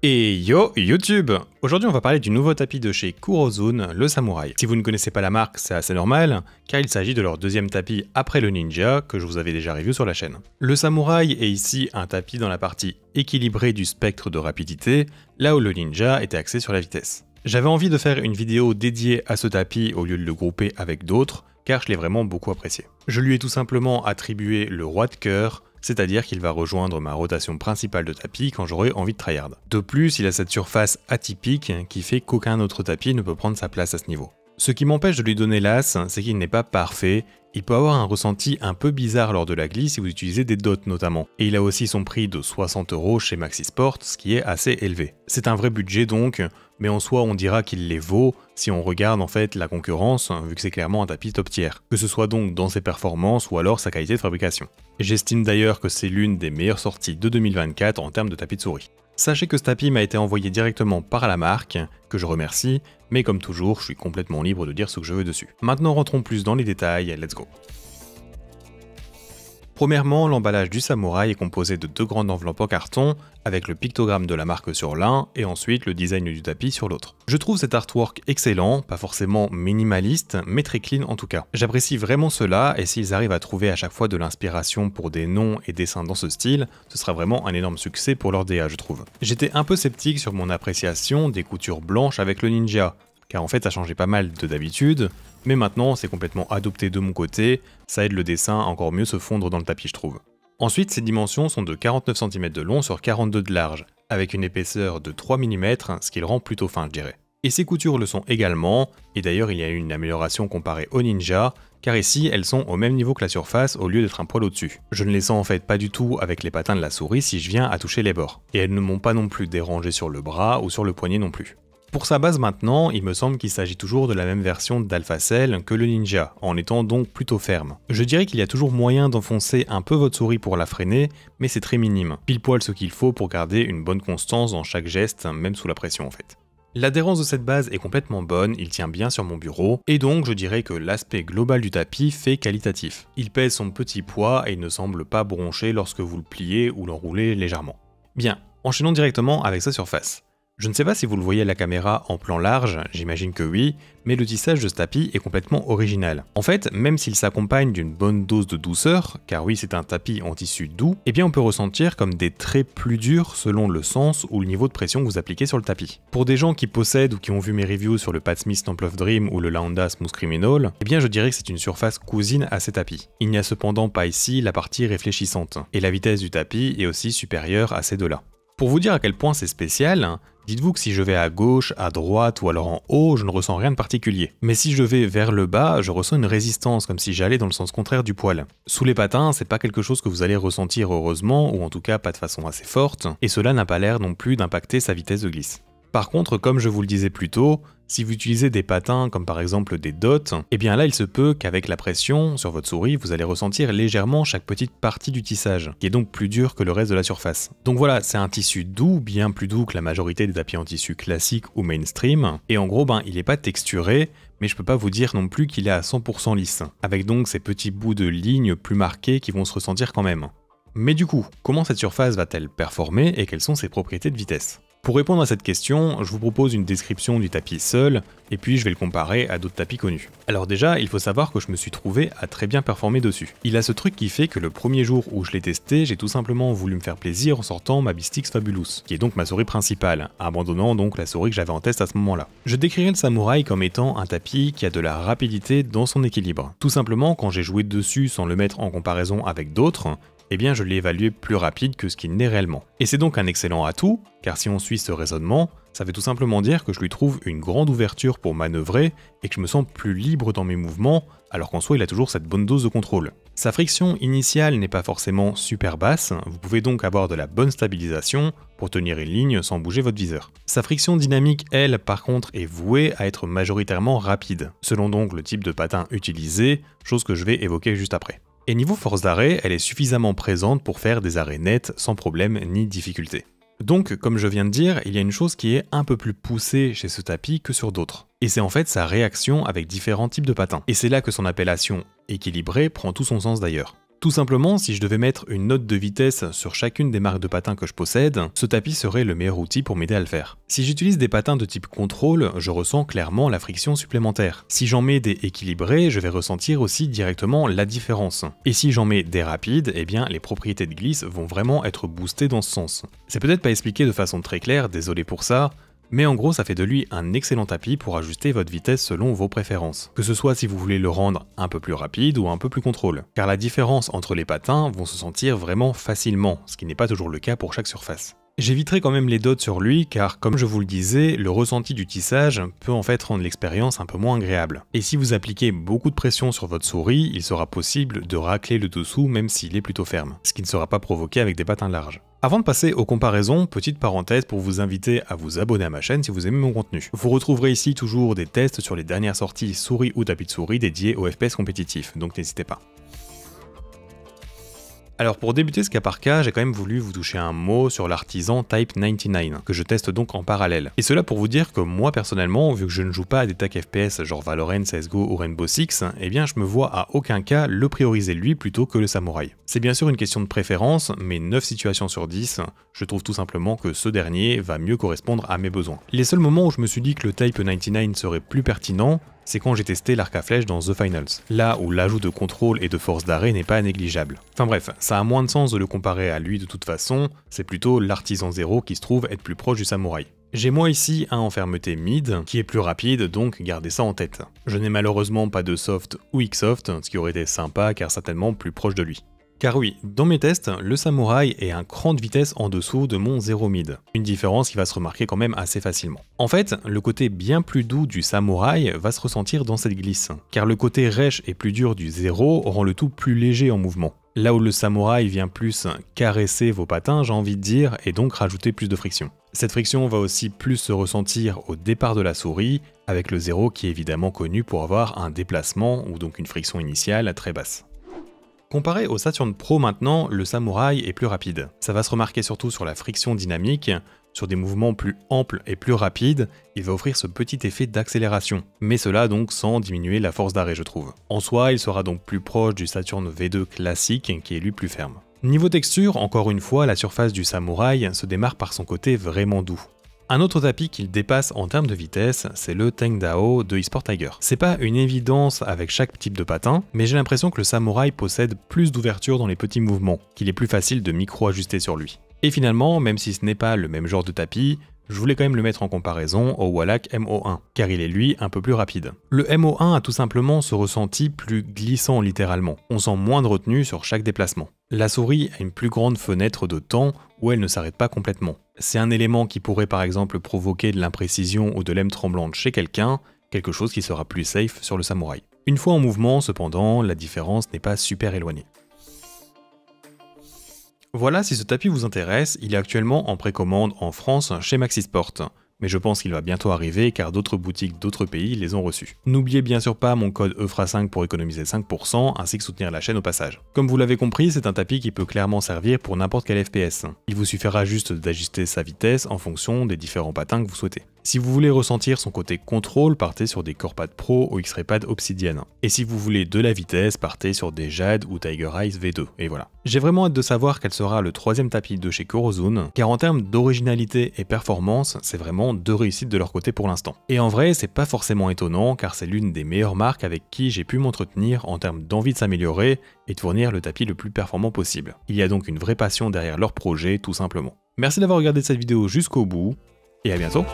Et yo YouTube! Aujourd'hui on va parler du nouveau tapis de chez Kurozune, le Samouraï. Si vous ne connaissez pas la marque, c'est assez normal, car il s'agit de leur deuxième tapis après le Ninja, que je vous avais déjà review sur la chaîne. Le Samouraï est ici un tapis dans la partie équilibrée du spectre de rapidité, là où le Ninja était axé sur la vitesse. J'avais envie de faire une vidéo dédiée à ce tapis au lieu de le grouper avec d'autres, car je l'ai vraiment beaucoup apprécié. Je lui ai tout simplement attribué le roi de cœur, c'est-à-dire qu'il va rejoindre ma rotation principale de tapis quand j'aurai envie de tryhard. De plus, il a cette surface atypique qui fait qu'aucun autre tapis ne peut prendre sa place à ce niveau. Ce qui m'empêche de lui donner l'as, c'est qu'il n'est pas parfait, il peut avoir un ressenti un peu bizarre lors de la glisse si vous utilisez des dots notamment. Et il a aussi son prix de 60 € chez Maxisport, ce qui est assez élevé. C'est un vrai budget donc, mais en soi on dira qu'il les vaut si on regarde en fait la concurrence, vu que c'est clairement un tapis top tier. Que ce soit donc dans ses performances ou alors sa qualité de fabrication. J'estime d'ailleurs que c'est l'une des meilleures sorties de 2024 en termes de tapis de souris. Sachez que ce tapis m'a été envoyé directement par la marque, que je remercie, mais comme toujours, je suis complètement libre de dire ce que je veux dessus. Maintenant rentrons plus dans les détails, let's go. Premièrement, l'emballage du Samouraï est composé de deux grandes enveloppes en carton, avec le pictogramme de la marque sur l'un, et ensuite le design du tapis sur l'autre. Je trouve cet artwork excellent, pas forcément minimaliste, mais très clean en tout cas. J'apprécie vraiment cela, et s'ils arrivent à trouver à chaque fois de l'inspiration pour des noms et dessins dans ce style, ce sera vraiment un énorme succès pour leur DA je trouve. J'étais un peu sceptique sur mon appréciation des coutures blanches avec le Ninja, car en fait ça changeait pas mal de d'habitude, mais maintenant c'est complètement adopté de mon côté, ça aide le dessin à encore mieux se fondre dans le tapis je trouve. Ensuite ses dimensions sont de 49 cm de long sur 42 de large, avec une épaisseur de 3 mm, ce qui le rend plutôt fin je dirais. Et ses coutures le sont également, et d'ailleurs il y a eu une amélioration comparée au Ninja, car ici elles sont au même niveau que la surface au lieu d'être un poil au-dessus. Je ne les sens en fait pas du tout avec les patins de la souris si je viens à toucher les bords, et elles ne m'ont pas non plus dérangé sur le bras ou sur le poignet non plus. Pour sa base maintenant, il me semble qu'il s'agit toujours de la même version d'Alphacell que le Ninja, en étant donc plutôt ferme. Je dirais qu'il y a toujours moyen d'enfoncer un peu votre souris pour la freiner, mais c'est très minime, pile poil ce qu'il faut pour garder une bonne constance dans chaque geste, même sous la pression en fait. L'adhérence de cette base est complètement bonne, il tient bien sur mon bureau, et donc je dirais que l'aspect global du tapis fait qualitatif. Il pèse son petit poids et il ne semble pas broncher lorsque vous le pliez ou l'enroulez légèrement. Bien, enchaînons directement avec sa surface. Je ne sais pas si vous le voyez à la caméra en plan large, j'imagine que oui, mais le tissage de ce tapis est complètement original. En fait, même s'il s'accompagne d'une bonne dose de douceur, car oui c'est un tapis en tissu doux, eh bien on peut ressentir comme des traits plus durs selon le sens ou le niveau de pression que vous appliquez sur le tapis. Pour des gens qui possèdent ou qui ont vu mes reviews sur le Pat Smith Temple of Dream ou le Laonda Smooth Criminal, eh bien je dirais que c'est une surface cousine à ces tapis. Il n'y a cependant pas ici la partie réfléchissante, et la vitesse du tapis est aussi supérieure à ces deux-là. Pour vous dire à quel point c'est spécial, dites-vous que si je vais à gauche, à droite ou alors en haut, je ne ressens rien de particulier. Mais si je vais vers le bas, je ressens une résistance, comme si j'allais dans le sens contraire du poil. Sous les patins, c'est pas quelque chose que vous allez ressentir heureusement, ou en tout cas pas de façon assez forte, et cela n'a pas l'air non plus d'impacter sa vitesse de glisse. Par contre, comme je vous le disais plus tôt, si vous utilisez des patins comme par exemple des dots, eh bien là il se peut qu'avec la pression sur votre souris, vous allez ressentir légèrement chaque petite partie du tissage, qui est donc plus dur que le reste de la surface. Donc voilà, c'est un tissu doux, bien plus doux que la majorité des tapis en tissu classique ou mainstream, et en gros il est pas texturé, mais je peux pas vous dire non plus qu'il est à 100% lisse, avec donc ces petits bouts de lignes plus marqués qui vont se ressentir quand même. Mais du coup, comment cette surface va-t-elle performer et quelles sont ses propriétés de vitesse ? Pour répondre à cette question, je vous propose une description du tapis seul, et puis je vais le comparer à d'autres tapis connus. Alors déjà, il faut savoir que je me suis trouvé à très bien performer dessus. Il a ce truc qui fait que le premier jour où je l'ai testé, j'ai tout simplement voulu me faire plaisir en sortant ma Bistix Fabulous, qui est donc ma souris principale, abandonnant donc la souris que j'avais en test à ce moment-là. Je décrirais le Samouraï comme étant un tapis qui a de la rapidité dans son équilibre. Tout simplement, quand j'ai joué dessus sans le mettre en comparaison avec d'autres, eh bien je l'ai évalué plus rapide que ce qu'il n'est réellement. Et c'est donc un excellent atout, car si on suit ce raisonnement, ça veut tout simplement dire que je lui trouve une grande ouverture pour manœuvrer et que je me sens plus libre dans mes mouvements, alors qu'en soi il a toujours cette bonne dose de contrôle. Sa friction initiale n'est pas forcément super basse, vous pouvez donc avoir de la bonne stabilisation pour tenir une ligne sans bouger votre viseur. Sa friction dynamique, elle, par contre, est vouée à être majoritairement rapide, selon donc le type de patin utilisé, chose que je vais évoquer juste après. Et niveau force d'arrêt, elle est suffisamment présente pour faire des arrêts nets sans problème ni difficulté. Donc, comme je viens de dire, il y a une chose qui est un peu plus poussée chez ce tapis que sur d'autres. Et c'est en fait sa réaction avec différents types de patins. Et c'est là que son appellation équilibrée prend tout son sens d'ailleurs. Tout simplement, si je devais mettre une note de vitesse sur chacune des marques de patins que je possède, ce tapis serait le meilleur outil pour m'aider à le faire. Si j'utilise des patins de type contrôle, je ressens clairement la friction supplémentaire. Si j'en mets des équilibrés, je vais ressentir aussi directement la différence. Et si j'en mets des rapides, eh bien les propriétés de glisse vont vraiment être boostées dans ce sens. C'est peut-être pas expliqué de façon très claire, désolé pour ça, mais en gros ça fait de lui un excellent tapis pour ajuster votre vitesse selon vos préférences. Que ce soit si vous voulez le rendre un peu plus rapide ou un peu plus contrôle. Car la différence entre les patins vont se sentir vraiment facilement, ce qui n'est pas toujours le cas pour chaque surface. J'éviterai quand même les dots sur lui car comme je vous le disais, le ressenti du tissage peut en fait rendre l'expérience un peu moins agréable. Et si vous appliquez beaucoup de pression sur votre souris, il sera possible de racler le dessous même s'il est plutôt ferme, ce qui ne sera pas provoqué avec des patins larges. Avant de passer aux comparaisons, petite parenthèse pour vous inviter à vous abonner à ma chaîne si vous aimez mon contenu. Vous retrouverez ici toujours des tests sur les dernières sorties souris ou tapis de souris dédiés aux FPS compétitifs, donc n'hésitez pas. Alors pour débuter ce cas par cas, j'ai quand même voulu vous toucher un mot sur l'artisan Type 99, que je teste donc en parallèle. Et cela pour vous dire que moi personnellement, vu que je ne joue pas à des tacs FPS genre Valorant, CSGO ou Rainbow Six, eh bien je me vois à aucun cas le prioriser lui plutôt que le samouraï. C'est bien sûr une question de préférence, mais 9 situations sur 10, je trouve tout simplement que ce dernier va mieux correspondre à mes besoins. Les seuls moments où je me suis dit que le Type 99 serait plus pertinent, c'est quand j'ai testé l'arc à flèche dans The Finals, là où l'ajout de contrôle et de force d'arrêt n'est pas négligeable. Enfin bref, ça a moins de sens de le comparer à lui de toute façon, c'est plutôt l'artisan 0 qui se trouve être plus proche du samouraï. J'ai moi ici un en fermeté mid, qui est plus rapide, donc gardez ça en tête. Je n'ai malheureusement pas de soft ou X-soft, ce qui aurait été sympa car certainement plus proche de lui. Car oui, dans mes tests, le samouraï est un cran de vitesse en dessous de mon 0 mid, une différence qui va se remarquer quand même assez facilement. En fait, le côté bien plus doux du samouraï va se ressentir dans cette glisse, car le côté rêche et plus dur du 0 rend le tout plus léger en mouvement. Là où le samouraï vient plus caresser vos patins, j'ai envie de dire, et donc rajouter plus de friction. Cette friction va aussi plus se ressentir au départ de la souris, avec le 0 qui est évidemment connu pour avoir un déplacement ou donc une friction initiale très basse. Comparé au Saturn Pro maintenant, le samouraï est plus rapide. Ça va se remarquer surtout sur la friction dynamique, sur des mouvements plus amples et plus rapides, il va offrir ce petit effet d'accélération, mais cela donc sans diminuer la force d'arrêt je trouve. En soi, il sera donc plus proche du Saturn V2 classique qui est lui plus ferme. Niveau texture, encore une fois, la surface du samouraï se démarque par son côté vraiment doux. Un autre tapis qu'il dépasse en termes de vitesse, c'est le Tengdao de eSport Tiger. C'est pas une évidence avec chaque type de patin, mais j'ai l'impression que le samouraï possède plus d'ouverture dans les petits mouvements, qu'il est plus facile de micro-ajuster sur lui. Et finalement, même si ce n'est pas le même genre de tapis, je voulais quand même le mettre en comparaison au Wallach MO1, car il est lui un peu plus rapide. Le MO1 a tout simplement ce ressenti plus glissant littéralement, on sent moins de retenue sur chaque déplacement. La souris a une plus grande fenêtre de temps où elle ne s'arrête pas complètement. C'est un élément qui pourrait par exemple provoquer de l'imprécision ou de l'aime tremblante chez quelqu'un, quelque chose qui sera plus safe sur le samouraï. Une fois en mouvement, cependant, la différence n'est pas super éloignée. Voilà, si ce tapis vous intéresse, il est actuellement en précommande en France chez Maxisport. Mais je pense qu'il va bientôt arriver car d'autres boutiques d'autres pays les ont reçus. N'oubliez bien sûr pas mon code EFRA5 pour économiser 5% ainsi que soutenir la chaîne au passage. Comme vous l'avez compris, c'est un tapis qui peut clairement servir pour n'importe quel FPS. Il vous suffira juste d'ajuster sa vitesse en fonction des différents patins que vous souhaitez. Si vous voulez ressentir son côté contrôle, partez sur des CorePad Pro ou X-Ray Pad Obsidian. Et si vous voulez de la vitesse, partez sur des Jade ou Tiger Eyes V2. Et voilà. J'ai vraiment hâte de savoir quel sera le troisième tapis de chez Corozone, car en termes d'originalité et performance, c'est vraiment deux réussites de leur côté pour l'instant. Et en vrai, c'est pas forcément étonnant, car c'est l'une des meilleures marques avec qui j'ai pu m'entretenir en termes d'envie de s'améliorer et de fournir le tapis le plus performant possible. Il y a donc une vraie passion derrière leur projet, tout simplement. Merci d'avoir regardé cette vidéo jusqu'au bout, et à bientôt.